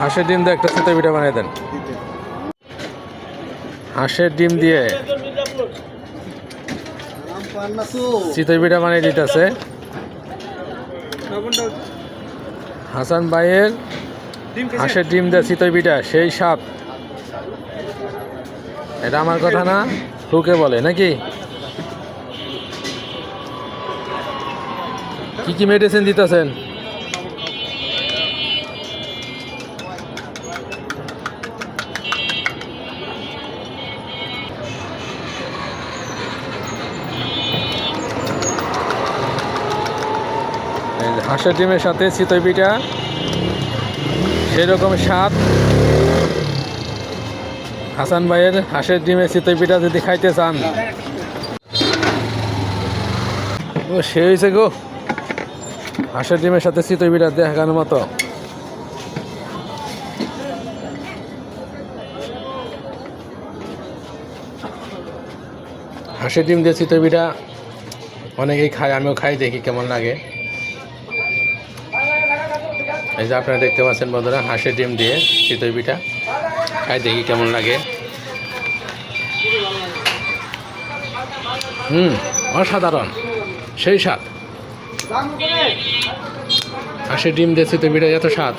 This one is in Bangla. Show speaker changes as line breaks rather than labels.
হাঁসের ডিম দিয়ে একটা চিতই পিঠা বানিয়ে দেন। হাঁসের ডিম দিয়ে চিতই পিঠা বানিয়ে দিতেছে হাসান ভাইয়ের। হাঁসের ডিম দিয়ে চিতই পিঠা সেই স্বাদ। এটা আমার কথা না, লোকে বলে নাকি। কি কি মেডিসিন দিতেছেন? হাঁসের ডিমের সাথে চিতই পিঠা সেরকম স্বাদ। হাসান ভাইয়ের হাঁসের ডিমের চিতই পিঠা যদি খাইতে চান, ও সে হয়েছে গো। হাঁসের ডিমের সাথে চিতই পিঠা দেখানোর মতো। হাঁসের ডিম দিয়ে চিতই পিঠা অনেকেই খায়, আমিও খাই, দেখি কেমন লাগে। এই যে আপনারা দেখতে পাচ্ছেন বন্ধুরা, হাঁসের ডিম দিয়ে চিতই পিঠা খাই, দেখি কেমন লাগে। অসাধারণ, সেই স্বাদ। হাঁসের ডিম দিয়ে চিতই পিঠা এত স্বাদ।